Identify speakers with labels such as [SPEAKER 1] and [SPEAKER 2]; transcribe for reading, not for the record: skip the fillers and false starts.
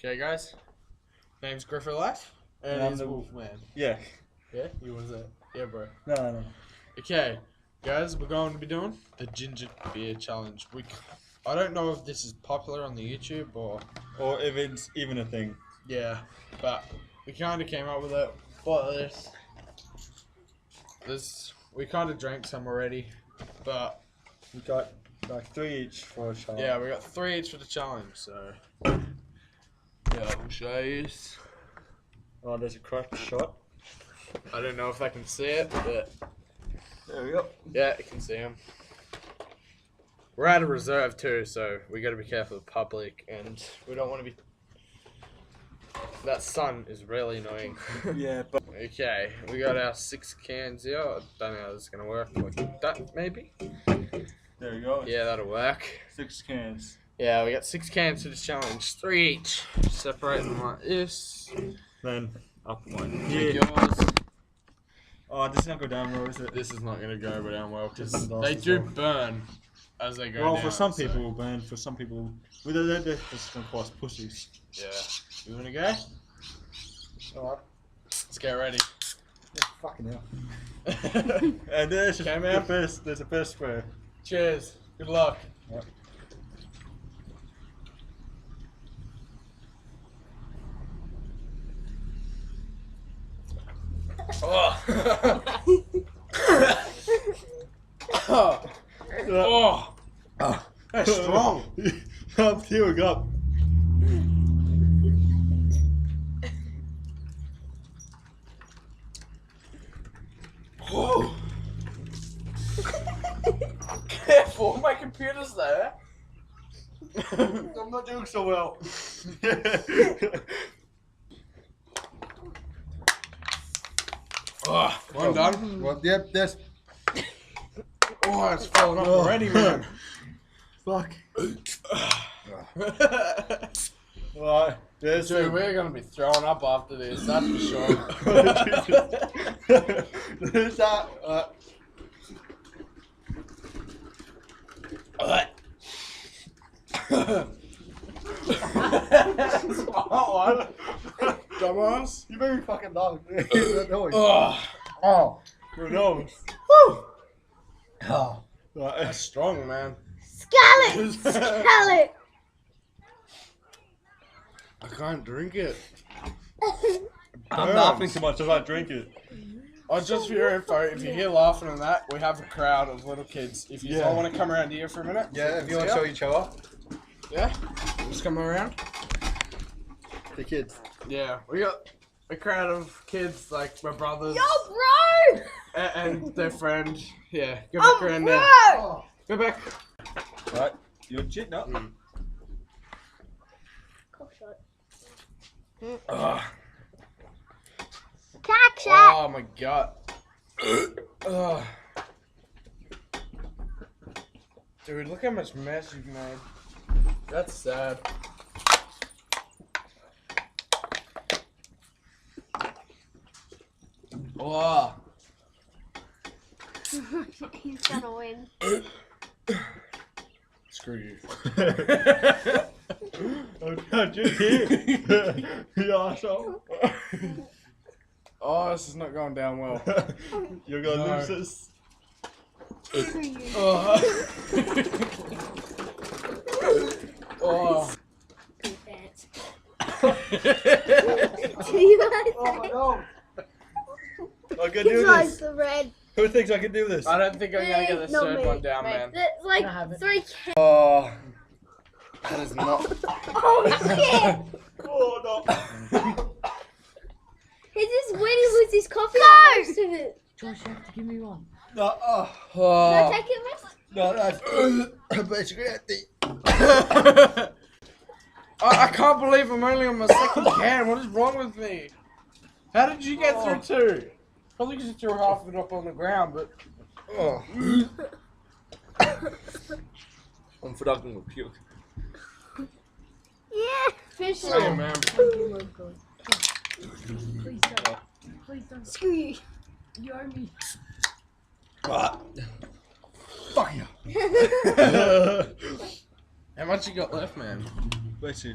[SPEAKER 1] Okay, guys. Name's Griffith Life. And
[SPEAKER 2] I'm
[SPEAKER 1] he's
[SPEAKER 2] the
[SPEAKER 1] Wolfman.
[SPEAKER 2] Yeah.
[SPEAKER 1] Yeah? You want to say it? Yeah, bro.
[SPEAKER 2] No.
[SPEAKER 1] Okay, guys, we're going to be doing the ginger beer challenge. I don't know if this is popular on the YouTube or
[SPEAKER 2] if it's even a thing.
[SPEAKER 1] yeah, but we kind of came up with it. What we kind of drank some already, but
[SPEAKER 2] We got like 3 each for a shot.
[SPEAKER 1] yeah, we got 3 each for the challenge. So yeah, we'll show you.
[SPEAKER 2] Oh, there's a cracked shot.
[SPEAKER 1] I don't know if I can see it, but
[SPEAKER 2] There we go.
[SPEAKER 1] yeah, you can see him. We're at a reserve too, so we got to be careful of the public, and we don't want to be. That sun is really annoying.
[SPEAKER 2] Yeah, but
[SPEAKER 1] Okay, we got our 6 cans here. I don't know how this is gonna work. Like that, maybe.
[SPEAKER 2] there we go.
[SPEAKER 1] Yeah, that'll work.
[SPEAKER 2] 6 cans.
[SPEAKER 1] Yeah, we got 6 cans for this challenge. 3 each. Separate them like this.
[SPEAKER 2] Then up one.
[SPEAKER 1] Take
[SPEAKER 2] Yeah.
[SPEAKER 1] yours.
[SPEAKER 2] Oh, this is not go down well, is it?
[SPEAKER 1] This is not gonna go down well because
[SPEAKER 2] This is
[SPEAKER 1] they
[SPEAKER 2] nasty
[SPEAKER 1] do
[SPEAKER 2] as well.
[SPEAKER 1] burn as they go
[SPEAKER 2] Well,
[SPEAKER 1] down.
[SPEAKER 2] for some
[SPEAKER 1] so-
[SPEAKER 2] people will burn. For some people, they're just gonna cause pussies.
[SPEAKER 1] Yeah. You wanna go?
[SPEAKER 2] Alright.
[SPEAKER 1] Let's get ready.
[SPEAKER 2] Yeah, fucking hell. And there's
[SPEAKER 1] Okay,
[SPEAKER 2] the
[SPEAKER 1] man.
[SPEAKER 2] first. There's a first square.
[SPEAKER 1] Cheers. Good luck.
[SPEAKER 2] Yep.
[SPEAKER 1] Oh. Oh.
[SPEAKER 2] Oh.
[SPEAKER 1] That's strong.
[SPEAKER 2] I'm tearing up.
[SPEAKER 1] Oh. Careful, my computer's there.
[SPEAKER 2] I'm not doing so well.
[SPEAKER 1] Oh, one done.
[SPEAKER 2] Well, yep, that's.
[SPEAKER 1] Oh, it's falling off already, man.
[SPEAKER 2] Fuck. Right, there's
[SPEAKER 1] Dude, we're gonna be throwing up after this, that's for sure.
[SPEAKER 2] There's that.
[SPEAKER 1] Smart one. Dumbass.
[SPEAKER 2] You made me fucking laugh.
[SPEAKER 1] Oh,
[SPEAKER 2] Oh, your nose.
[SPEAKER 1] oh.
[SPEAKER 2] Right.
[SPEAKER 1] That's strong, man.
[SPEAKER 3] Scallop! Scallop!
[SPEAKER 1] I can't drink it.
[SPEAKER 2] I'm laughing too much as I drink it.
[SPEAKER 1] Oh, just for your info, if you hear laughing and that, we have a crowd of little kids. If you all want to come around here for a minute.
[SPEAKER 2] Yeah, if you want to show each other.
[SPEAKER 1] Yeah? Just come around.
[SPEAKER 2] The kids.
[SPEAKER 1] Yeah, we got a crowd of kids, like my brothers.
[SPEAKER 3] Yo, bro!
[SPEAKER 1] And their friend. Yeah, go back around
[SPEAKER 3] bro!
[SPEAKER 1] there. Go back.
[SPEAKER 2] Right, you're cheating up.
[SPEAKER 3] Cock shot.
[SPEAKER 1] Ugh.
[SPEAKER 3] Cock shot!
[SPEAKER 1] Oh my god. Ugh. Dude, look how much mess you've made. That's sad. Oh.
[SPEAKER 3] He's gonna win.
[SPEAKER 1] Screw you.
[SPEAKER 2] I'm drinking. You arsehole.
[SPEAKER 1] Oh, this is not going down well.
[SPEAKER 2] You're gonna
[SPEAKER 1] No.
[SPEAKER 2] lose this.
[SPEAKER 1] Oh. Oh.
[SPEAKER 3] Pants.
[SPEAKER 2] Oh my god. I can do
[SPEAKER 3] His eyes
[SPEAKER 2] this.
[SPEAKER 3] are red.
[SPEAKER 2] Who thinks I can do this?
[SPEAKER 1] I don't think I'm gonna get the
[SPEAKER 3] Not
[SPEAKER 1] third
[SPEAKER 3] me.
[SPEAKER 1] one down, man.
[SPEAKER 3] There's like
[SPEAKER 1] I have it.
[SPEAKER 3] 3 cans.
[SPEAKER 1] Oh. That is not.
[SPEAKER 3] Oh shit!
[SPEAKER 2] Oh no.
[SPEAKER 3] He's just winning with his coffee. No! Most of it.
[SPEAKER 4] Josh, you have to give me one.
[SPEAKER 2] No,
[SPEAKER 3] No,
[SPEAKER 1] Oh.
[SPEAKER 3] take it, Miss.
[SPEAKER 2] no, that's basically empty.
[SPEAKER 1] I can't believe I'm only on my second can. What is wrong with me? How did you get through 2? Probably because you threw half of it up on the ground, but. Oh.
[SPEAKER 2] I'm forgotten with puke.
[SPEAKER 3] Yeah. Fish
[SPEAKER 1] Hey,
[SPEAKER 3] it.
[SPEAKER 1] man.
[SPEAKER 4] Oh my god. Please don't. Please don't.
[SPEAKER 3] Screw you.
[SPEAKER 4] You owe me.
[SPEAKER 2] Fuck you.
[SPEAKER 1] How much you got left, man?
[SPEAKER 2] Let's see.